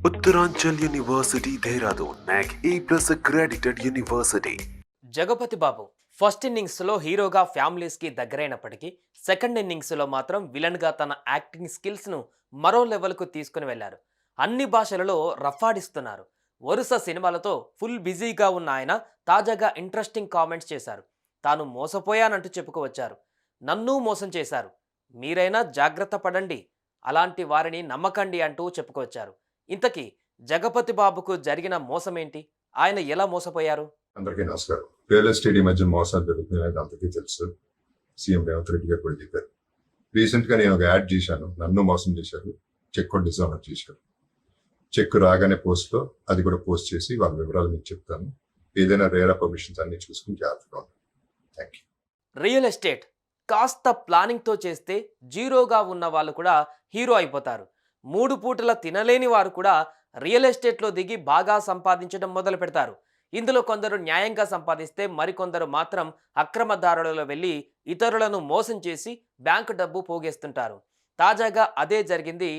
Uttaranchal University, Dehradun, NAC A+ accredited university. Jagapathi Babu first ఇన్నింగ్స్లో హీరోగా ఫ్యామిలీస్కి దగ్గరైనప్పటికీ సెకండ్ ఇన్నింగ్స్లో మాత్రం విలన్గా తన యాక్టింగ్ స్కిల్స్ను మరో లెవెల్కు తీసుకుని వెళ్లారు. అన్ని భాషలలో రఫాడిస్తున్నారు. వరుస సినిమాలతో ఫుల్ బిజీగా ఉన్న ఆయన తాజాగా ఇంట్రెస్టింగ్ కామెంట్స్ చేశారు. తాను మోసపోయానంటూ చెప్పుకోవచ్చారు. నన్ను మోసం చేశారు, మీరైనా జాగ్రత్త పడండి, అలాంటి వారిని నమ్మకండి అంటూ చెప్పుకొచ్చారు. ఇంతకీ జగపతి బాబుకు జరిగిన మోసమేంటి? ఆయన ఎలా మోసపోయారు? అందరికీ నమస్కారం. రియల్ ఎస్టేట్ ఈ మధ్య మోసాలు జరుగుతున్నాయి, అందరికీ తెలుసు. సీఎం రేవంత్ రెడ్డి గారు కూడా చెప్పారు. రీసెంట్ గా నేను ఒక యాడ్ చేశాను, నన్ను మోసం చేశారు, చెక్ కూడా డిజానర్ చేశారు. చెక్ రాగానే పోస్ట్ లో అది కూడా పోస్ట్ చేసి వాళ్ళ వివరాలు మీకు చెప్తాను. ఏదైనా రేరా పర్మిషన్స్ అన్ని చూసుకుని జాగ్రత్తగా ఉంటాను. Thank you. రియల్ ఎస్టేట్ కాస్త ప్లానింగ్తో చేస్తే జీరోగా ఉన్న వాళ్ళు కూడా హీరో అయిపోతారు. 3 పూటల తినలేని వారు కూడా రియల్ ఎస్టేట్లో దిగి బాగా సంపాదించడం మొదలు పెడతారు. ఇందులో కొందరు న్యాయంగా సంపాదిస్తే మరికొందరు మాత్రం అక్రమదారులలో వెళ్ళి ఇతరులను మోసం చేసి బ్యాంకు డబ్బు పోగేస్తుంటారు. తాజాగా అదే జరిగింది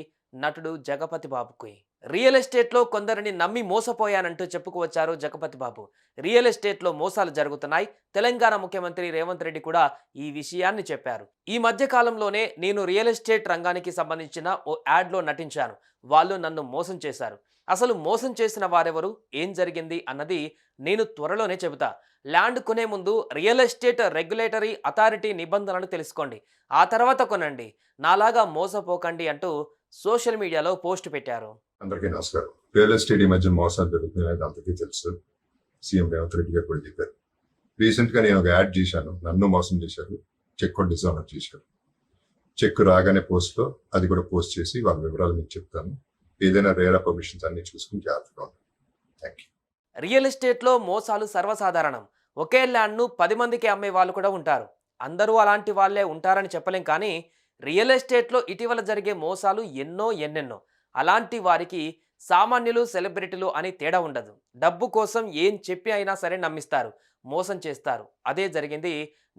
నటుడు జగపతి బాబుకి. రియల్ ఎస్టేట్లో కొందరిని నమ్మి మోసపోయానంటూ చెప్పుకువచ్చారు జగపతి బాబు. రియల్ ఎస్టేట్లో మోసాలు జరుగుతున్నాయి. తెలంగాణ ముఖ్యమంత్రి రేవంత్ రెడ్డి కూడా ఈ విషయాన్ని చెప్పారు. ఈ మధ్య కాలంలోనే నేను రియల్ ఎస్టేట్ రంగానికి సంబంధించిన ఓ యాడ్లో నటించాను. వాళ్ళు నన్ను మోసం చేశారు. అసలు మోసం చేసిన వారెవరు, ఏం జరిగింది అన్నది నేను త్వరలోనే చెబుతా. ల్యాండ్ కొనే ముందు రియల్ ఎస్టేట్ రెగ్యులేటరీ అథారిటీ నిబంధనలు తెలుసుకోండి, ఆ తర్వాత కొనండి, నాలాగా మోసపోకండి అంటూ సోషల్ మీడియాలో పోస్ట్ పెట్టారు. అందరికీ నమస్కారం. రియల్ ఎస్టేట్ ఈ మధ్య మోసాలు జరుగుతున్నాయి, అందరికీ తెలుసు. సీఎం రేవంత్ రెడ్డి గారు కూడా చెప్పారు. రీసెంట్ గా నేను ఒక యాడ్ చేశాను, నన్ను మోసం చేశారు, చెక్ కూడా డిజానర్ చేశారు. చెక్ రాగానే పోస్ట్ లో అది కూడా పోస్ట్ చేసి వాళ్ళ వివరాలు మీకు చెప్తాను. ఏదైనా రేరా పర్మిషన్స్ అన్ని చూసుకుని జాగ్రత్తగా ఉంటాను. Thank you. రియల్ ఎస్టేట్లో మోసాలు సర్వసాధారణం. ఒకే ల్యాండ్ను 10 మందికి అమ్మే వాళ్ళు కూడా ఉంటారు. అందరూ అలాంటి వాళ్ళే ఉంటారని చెప్పలేం, కానీ రియల్ ఎస్టేట్లో ఇటీవల జరిగే మోసాలు ఎన్నెన్నో. అలాంటి వారికి సామాన్యులు, సెలబ్రిటీలు అని తేడా ఉండదు. డబ్బు కోసం ఏం చెప్పి అయినా సరే నమ్మిస్తారు, మోసం చేస్తారు. అదే జరిగింది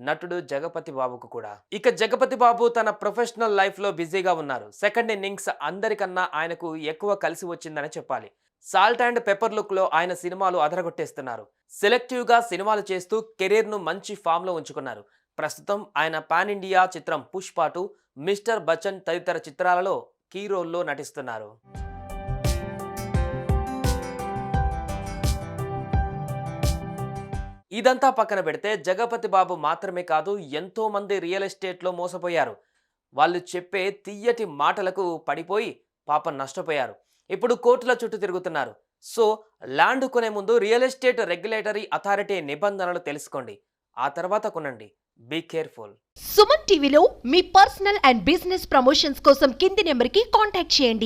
నటుడు జగపతి బాబుకు కూడా. ఇక జగపతి బాబు తన ప్రొఫెషనల్ లైఫ్లో బిజీగా ఉన్నారు. సెకండ్ ఇన్నింగ్స్ అందరికన్నా ఆయనకు ఎక్కువ కలిసి వచ్చిందని చెప్పాలి. సాల్ట్ అండ్ పెప్పర్ లుక్లో ఆయన సినిమాలు అదరగొట్టేస్తున్నారు. సెలెక్టివ్గా సినిమాలు చేస్తూ కెరీర్ను మంచి ఫామ్లో ఉంచుకున్నారు. ప్రస్తుతం ఆయన పాన్ ఇండియా చిత్రం పుష్ప 2, మిస్టర్ బచ్చన్ తదితర చిత్రాలలో కీ రోల్లో నటిస్తున్నారు. ఇదంతా పక్కన పెడితే జగపతి బాబు మాత్రమే కాదు, ఎంతో మంది రియల్ ఎస్టేట్లో మోసపోయారు. వాళ్ళు చెప్పే తియ్యటి మాటలకు పడిపోయి పాపం నష్టపోయారు. ఇప్పుడు కోర్టుల చుట్టూ తిరుగుతున్నారు. సో ల్యాండ్ కొనే ముందు రియల్ ఎస్టేట్ రెగ్యులేటరీ అథారిటీ నిబంధనలు తెలుసుకోండి, ఆ తర్వాత కొనండి. Be careful. సుమన్ టీవీలో మీ పర్సనల్ అండ్ బిజినెస్ ప్రమోషన్స్ కోసం కింది నెంబర్కి కాంటాక్ట్ చేయండి.